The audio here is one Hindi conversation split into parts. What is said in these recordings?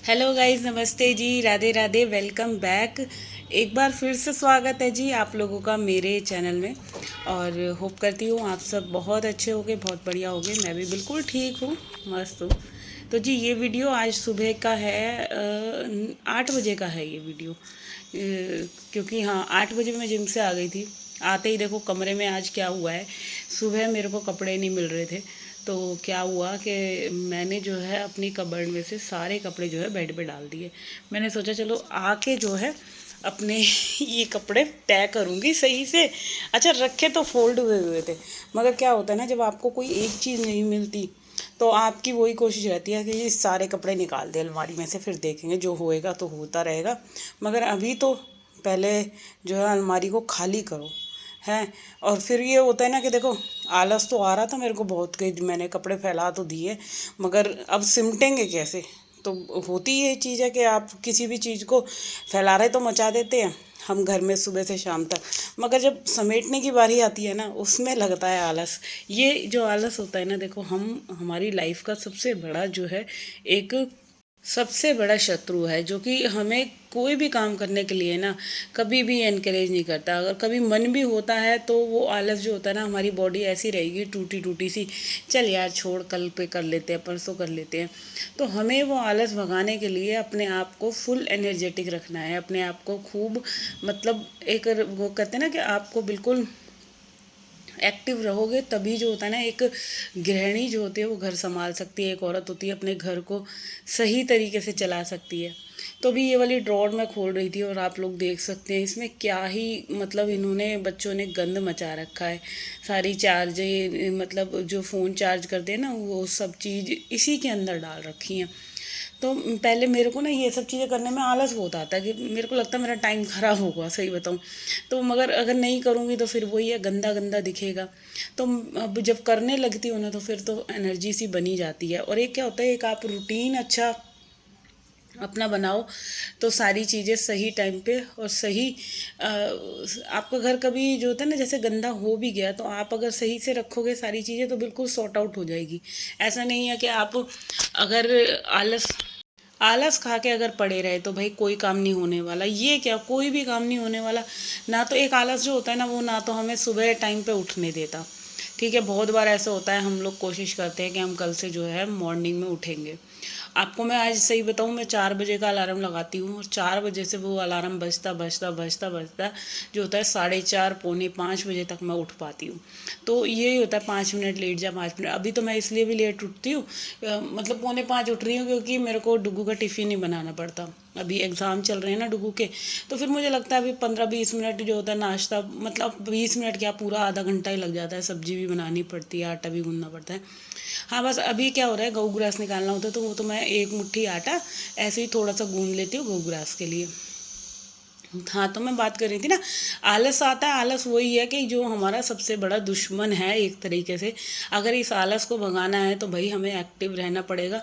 हेलो गाइस, नमस्ते जी, राधे राधे, वेलकम बैक। एक बार फिर से स्वागत है जी आप लोगों का मेरे चैनल में। और होप करती हूँ आप सब बहुत अच्छे होंगे, बहुत बढ़िया होंगे। मैं भी बिल्कुल ठीक हूँ, मस्त हूँ। तो जी ये वीडियो आज सुबह का है, 8 बजे का है ये वीडियो। क्योंकि हाँ, 8 बजे मैं जिम से आ गई थी। आते ही देखो कमरे में आज क्या हुआ है। सुबह मेरे को कपड़े नहीं मिल रहे थे, तो क्या हुआ कि मैंने जो है अपनी कबर्ड में से सारे कपड़े जो है बेड पे डाल दिए। मैंने सोचा चलो आके जो है अपने ये कपड़े तय करूँगी सही से। अच्छा, रखे तो फोल्ड हुए हुए थे, मगर क्या होता है ना, जब आपको कोई एक चीज़ नहीं मिलती तो आपकी वही कोशिश रहती है कि ये सारे कपड़े निकाल दे अलमारी में से, फिर देखेंगे जो होएगा तो होता रहेगा। मगर अभी तो पहले जो है अलमारी को खाली करो हैं। और फिर ये होता है ना कि देखो, आलस तो आ रहा था मेरे को बहुत कि मैंने कपड़े फैला तो दिए, मगर अब सिमटेंगे कैसे। तो होती ये चीज़ है कि आप किसी भी चीज़ को फैला रहे तो मचा देते हैं हम घर में सुबह से शाम तक, मगर जब समेटने की बारी आती है ना, उसमें लगता है आलस। ये जो आलस होता है ना, देखो हम हमारी लाइफ का सबसे बड़ा जो है, एक सबसे बड़ा शत्रु है, जो कि हमें कोई भी काम करने के लिए ना कभी भी एनकरेज नहीं करता। अगर कभी मन भी होता है तो वो आलस जो होता है ना, हमारी बॉडी ऐसी रहेगी टूटी टूटी सी, चल यार छोड़, कल पे कर लेते हैं, परसों कर लेते हैं। तो हमें वो आलस भगाने के लिए अपने आप को फुल एनर्जेटिक रखना है, अपने आप को खूब, मतलब एक वो कहते हैं ना कि आपको बिल्कुल एक्टिव रहोगे तभी जो होता है ना, एक गृहिणी जो होती है वो घर संभाल सकती है, एक औरत होती है अपने घर को सही तरीके से चला सकती है। तो अभी ये वाली ड्रॉर मैं खोल रही थी और आप लोग देख सकते हैं इसमें क्या ही, मतलब इन्होंने बच्चों ने गंद मचा रखा है। सारी चार्ज, मतलब जो फ़ोन चार्ज करते हैं ना, वो सब चीज़ इसी के अंदर डाल रखी हैं। तो पहले मेरे को ना ये सब चीज़ें करने में आलस बहुत आता है, कि मेरे को लगता है मेरा टाइम ख़राब होगा, सही बताऊँ तो। मगर अगर नहीं करूँगी तो फिर वही है, गंदा गंदा दिखेगा। तो अब जब करने लगती हूँ ना, तो फिर तो एनर्जी सी बनी जाती है। और एक क्या होता है, एक आप रूटीन अच्छा अपना बनाओ तो सारी चीज़ें सही टाइम पे और सही, आपका घर कभी जो होता है ना, जैसे गंदा हो भी गया तो आप अगर सही से रखोगे सारी चीज़ें तो बिल्कुल सॉर्ट आउट हो जाएगी। ऐसा नहीं है कि आप अगर आलस आलस खा के अगर पड़े रहे तो भाई कोई काम नहीं होने वाला। ये क्या, कोई भी काम नहीं होने वाला। ना तो एक आलस जो होता है ना, वो ना तो हमें सुबह टाइम पे उठने देता। ठीक है, बहुत बार ऐसा होता है, हम लोग कोशिश करते हैं कि हम कल से जो है मॉर्निंग में उठेंगे। आपको मैं आज सही बताऊं, मैं 4 बजे का अलार्म लगाती हूँ और 4 बजे से वो अलार्म बजता बजता बजता बजता जो होता है 4:30 पौने 5 बजे तक मैं उठ पाती हूँ। तो यही होता है, 5 मिनट लेट जा, 5 मिनट। अभी तो मैं इसलिए भी लेट उठती हूँ, मतलब पौने 5 उठ रही हूँ क्योंकि मेरे को डुगू का टिफ़िन नहीं बनाना पड़ता। अभी एग्ज़ाम चल रहे हैं ना डुगू के, तो फिर मुझे लगता है अभी 15-20 मिनट जो होता है नाश्ता, मतलब 20 मिनट क्या, पूरा आधा घंटा ही लग जाता है। सब्जी भी बनानी पड़ती है, आटा भी गूंदना पड़ता है। हाँ, बस अभी क्या हो रहा है, गऊ ग्रास निकालना होता है तो वो तो मैं एक मुट्ठी आटा ऐसे ही थोड़ा सा गूंद लेती हूँ गऊ ग्रास के लिए। हाँ, तो मैं बात कर रही थी ना, आलस आता है। आलस वही है कि जो हमारा सबसे बड़ा दुश्मन है एक तरीके से। अगर इस आलस को भगाना है तो भाई हमें एक्टिव रहना पड़ेगा।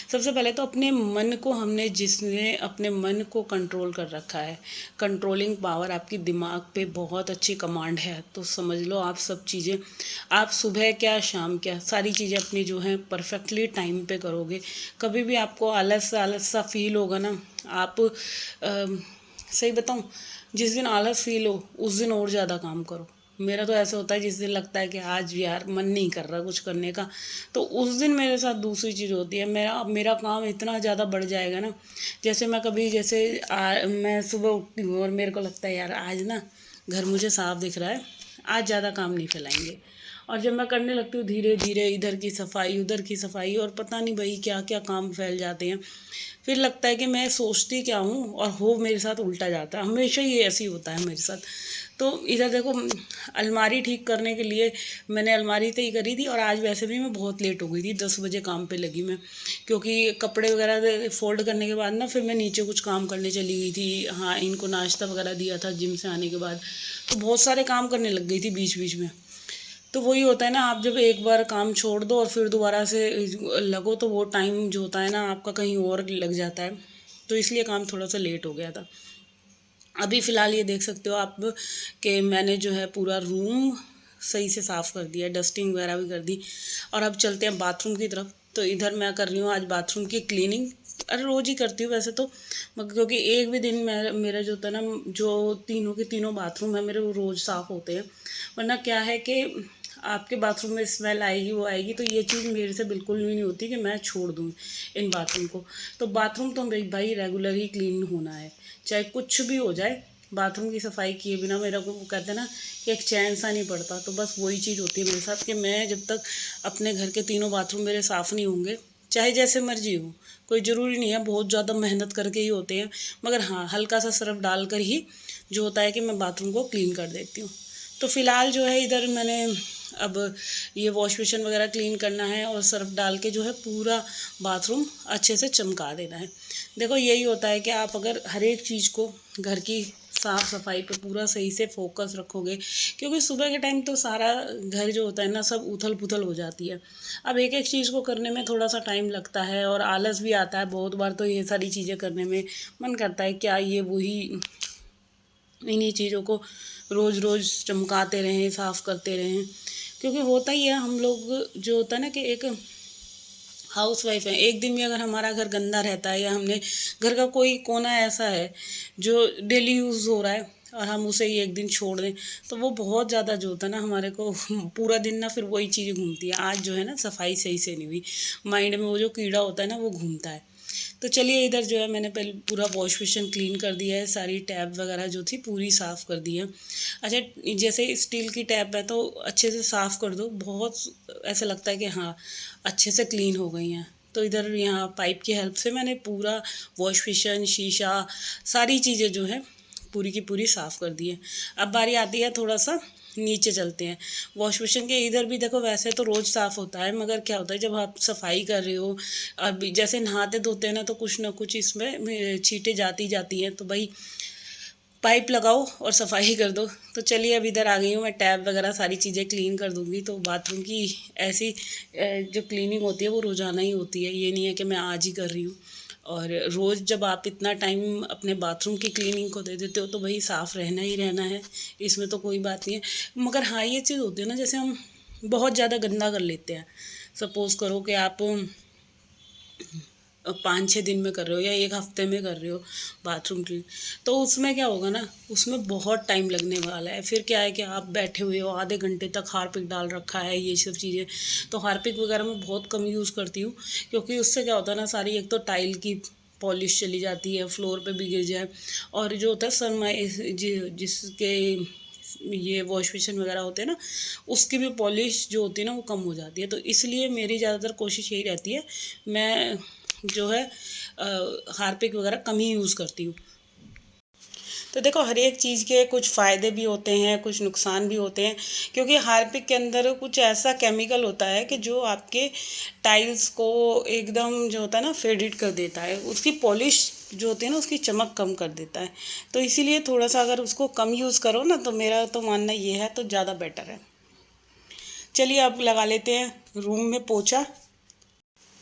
सबसे पहले तो अपने मन को, हमने जिसने अपने मन को कंट्रोल कर रखा है, कंट्रोलिंग पावर आपकी दिमाग पे बहुत अच्छी कमांड है, तो समझ लो आप सब चीज़ें, आप सुबह क्या शाम क्या सारी चीज़ें अपनी जो हैं परफेक्टली टाइम पे करोगे। कभी भी आपको आलस आलस सा फील होगा ना, आप सही बताऊँ, जिस दिन आलस फील हो उस दिन और ज़्यादा काम करो। मेरा तो ऐसा होता है, जिस दिन लगता है कि आज यार मन नहीं कर रहा कुछ करने का, तो उस दिन मेरे साथ दूसरी चीज़ होती है, मेरा मेरा काम इतना ज़्यादा बढ़ जाएगा ना। जैसे मैं कभी, जैसे मैं सुबह उठती हूँ और मेरे को लगता है यार आज ना घर मुझे साफ दिख रहा है, आज ज़्यादा काम नहीं फैलाएंगे। और जब मैं करने लगती हूँ धीरे धीरे, इधर की सफाई उधर की सफाई, और पता नहीं भाई क्या क्या काम फैल जाते हैं। फिर लगता है कि मैं सोचती क्या हूँ और हो मेरे साथ उल्टा जाता है। हमेशा ये ऐसे ही होता है मेरे साथ। तो इधर देखो, अलमारी ठीक करने के लिए मैंने अलमारी तय करी थी, और आज वैसे भी मैं बहुत लेट हो गई थी, 10 बजे काम पे लगी मैं। क्योंकि कपड़े वगैरह फोल्ड करने के बाद ना फिर मैं नीचे कुछ काम करने चली गई थी। हाँ, इनको नाश्ता वगैरह दिया था जिम से आने के बाद, तो बहुत सारे काम करने लग गई थी बीच बीच में। तो वही होता है ना, आप जब एक बार काम छोड़ दो और फिर दोबारा से लगो तो वो टाइम जो होता है ना आपका कहीं और लग जाता है। तो इसलिए काम थोड़ा सा लेट हो गया था। अभी फ़िलहाल ये देख सकते हो आप कि मैंने जो है पूरा रूम सही से साफ़ कर दिया, डस्टिंग वगैरह भी कर दी। और अब चलते हैं बाथरूम की तरफ। तो इधर मैं कर रही हूँ आज बाथरूम की क्लीनिंग। अरे रोज़ ही करती हूँ वैसे तो, मगर क्योंकि एक भी दिन मेरा जो होता है ना, जो तीनों के तीनों बाथरूम है मेरे, वो रोज़ साफ़ होते हैं। वरना क्या है कि आपके बाथरूम में स्मेल आएगी, वो आएगी, तो ये चीज़ मेरे से बिल्कुल भी नहीं होती कि मैं छोड़ दूँ इन बाथरूम को। तो बाथरूम तो भाई रेगुलर ही क्लीन होना है, चाहे कुछ भी हो जाए। बाथरूम की सफाई किए बिना मेरा को, वो कहते हैं ना कि एक चैन सा नहीं पड़ता। तो बस वही चीज़ होती है मेरे साथ कि मैं जब तक अपने घर के तीनों बाथरूम मेरे साफ़ नहीं होंगे, चाहे जैसे मर्जी हो, कोई ज़रूरी नहीं है बहुत ज़्यादा मेहनत करके ही होते हैं, मगर हाँ हल्का सा सर्फ डाल कर ही जो होता है कि मैं बाथरूम को क्लीन कर देती हूँ। तो फ़िलहाल जो है इधर मैंने अब ये वॉश बेसिन वगैरह क्लीन करना है और सर्फ डाल के जो है पूरा बाथरूम अच्छे से चमका देना है। देखो यही होता है कि आप अगर हर एक चीज़ को घर की साफ़ सफाई पे पूरा सही से फोकस रखोगे, क्योंकि सुबह के टाइम तो सारा घर जो होता है ना सब उथल पुथल हो जाती है। अब एक एक चीज़ को करने में थोड़ा सा टाइम लगता है और आलस भी आता है बहुत बार। तो ये सारी चीज़ें करने में मन करता है क्या ये वही इन्हीं चीज़ों को रोज़ रोज़ चमकाते रहें, साफ़ करते रहें। क्योंकि होता ही है, हम लोग जो होता है ना कि एक हाउस वाइफ है, एक दिन भी अगर हमारा घर गंदा रहता है या हमने घर का कोई कोना ऐसा है जो डेली यूज़ हो रहा है और हम उसे ही एक दिन छोड़ दें, तो वो बहुत ज़्यादा जो होता है ना हमारे को पूरा दिन ना फिर वही चीज़ें घूमती है। आज जो है ना सफाई सही से नहीं हुई, माइंड में वो जो कीड़ा होता है ना वो घूमता है। तो चलिए इधर जो है मैंने पहले पूरा वॉश बेसिन क्लीन कर दिया है, सारी टैप वगैरह जो थी पूरी साफ़ कर दी है। अच्छा, जैसे स्टील की टैप है तो अच्छे से साफ़ कर दो, बहुत ऐसा लगता है कि हाँ अच्छे से क्लीन हो गई हैं। तो इधर यहाँ पाइप की हेल्प से मैंने पूरा वॉश बेसिन, शीशा, सारी चीज़ें जो है पूरी की पूरी साफ़ कर दी है। अब बारी आती है थोड़ा सा नीचे चलते हैं। वॉश बेसिन के इधर भी देखो वैसे तो रोज़ साफ़ होता है, मगर क्या होता है जब आप सफाई कर रहे हो, अब जैसे नहाते धोते हैं ना, तो कुछ ना कुछ इसमें छींटे जाती जाती हैं, तो भाई पाइप लगाओ और सफाई कर दो। तो चलिए अब इधर आ गई हूँ मैं, टैप वगैरह सारी चीज़ें क्लीन कर दूँगी। तो बाथरूम की ऐसी जो क्लीनिंग होती है वो रोज़ाना ही होती है, ये नहीं है कि मैं आज ही कर रही हूँ। और रोज़ जब आप इतना टाइम अपने बाथरूम की क्लीनिंग को दे देते हो तो भाई साफ़ रहना ही रहना है, इसमें तो कोई बात नहीं है। मगर हाँ ये चीज़ होती है ना, जैसे हम बहुत ज़्यादा गंदा कर लेते हैं, सपोज़ करो कि आप 5-6 दिन में कर रहे हो या एक हफ्ते में कर रहे हो बाथरूम की, तो उसमें क्या होगा ना, उसमें बहुत टाइम लगने वाला है। फिर क्या है कि आप बैठे हुए हो आधे घंटे तक, हार्पिक डाल रखा है, ये सब चीज़ें। तो हार्पिक वगैरह मैं बहुत कम यूज़ करती हूँ, क्योंकि उससे क्या होता है ना, सारी एक तो टाइल की पॉलिश चली जाती है, फ्लोर पे भी गिर जाए, और जो होता है सनमाई जिसके ये वॉश बेसिन वगैरह होते हैं ना, उसकी भी पॉलिश जो होती है ना वो कम हो जाती है। तो इसलिए मेरी ज़्यादातर कोशिश यही रहती है, मैं जो है हार्पिक वगैरह कम ही यूज़ करती हूँ। तो देखो हर एक चीज़ के कुछ फ़ायदे भी होते हैं, कुछ नुकसान भी होते हैं, क्योंकि हार्पिक के अंदर कुछ ऐसा केमिकल होता है कि जो आपके टाइल्स को एकदम जो होता है ना फेडेड कर देता है, उसकी पॉलिश जो होती है ना उसकी चमक कम कर देता है। तो इसीलिए थोड़ा सा अगर उसको कम यूज़ करो ना, तो मेरा तो मानना ये है तो ज़्यादा बेटर है। चलिए अब लगा लेते हैं रूम में पोछा।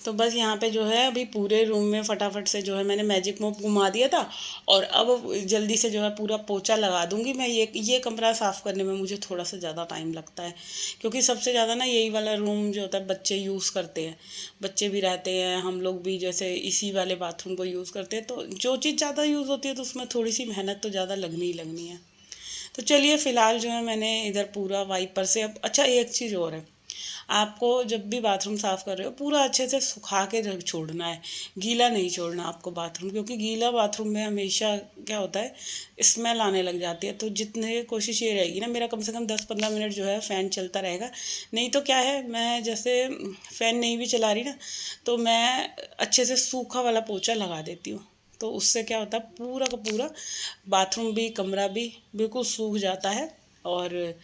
तो बस यहाँ पे जो है अभी पूरे रूम में फटाफट से जो है मैंने मैजिक मोप घुमा दिया था, और अब जल्दी से जो है पूरा पोछा लगा दूंगी मैं। ये कमरा साफ़ करने में मुझे थोड़ा सा ज़्यादा टाइम लगता है, क्योंकि सबसे ज़्यादा ना यही वाला रूम जो होता है बच्चे यूज़ करते हैं, बच्चे भी रहते हैं, हम लोग भी जैसे इसी वाले बाथरूम को यूज़ करते हैं। तो जो चीज़ ज़्यादा यूज़ होती है तो उसमें थोड़ी सी मेहनत तो ज़्यादा लगनी ही लगनी है। तो चलिए फ़िलहाल जो है मैंने इधर पूरा वाइपर से, अब अच्छा एक चीज़ और है, आपको जब भी बाथरूम साफ़ कर रहे हो पूरा अच्छे से सुखा के रख छोड़ना है, गीला नहीं छोड़ना आपको बाथरूम, क्योंकि गीला बाथरूम में हमेशा क्या होता है स्मेल आने लग जाती है। तो जितने कोशिश ये रहेगी ना, मेरा कम से कम 10-15 मिनट जो है फ़ैन चलता रहेगा। नहीं तो क्या है, मैं जैसे फ़ैन नहीं भी चला रही ना, तो मैं अच्छे से सूखा वाला पोछा लगा देती हूँ। तो उससे क्या होता है पूरा का पूरा बाथरूम भी कमरा भी बिल्कुल सूख जाता है, और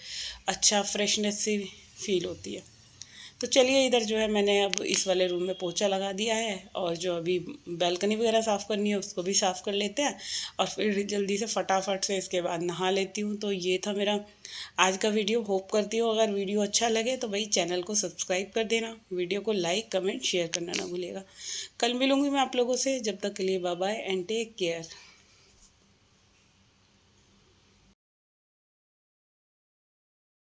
अच्छा फ्रेशनेस सी फील होती है। तो चलिए इधर जो है मैंने अब इस वाले रूम में पोछा लगा दिया है, और जो अभी बैल्कनी वगैरह साफ़ करनी है उसको भी साफ़ कर लेते हैं, और फिर जल्दी से फटाफट से इसके बाद नहा लेती हूँ। तो ये था मेरा आज का वीडियो। होप करती हूँ अगर वीडियो अच्छा लगे तो भाई चैनल को सब्सक्राइब कर देना, वीडियो को लाइक कमेंट शेयर करना ना भूलिएगा। कल मिलूँगी मैं आप लोगों से, जब तक के लिए bye bye and take care.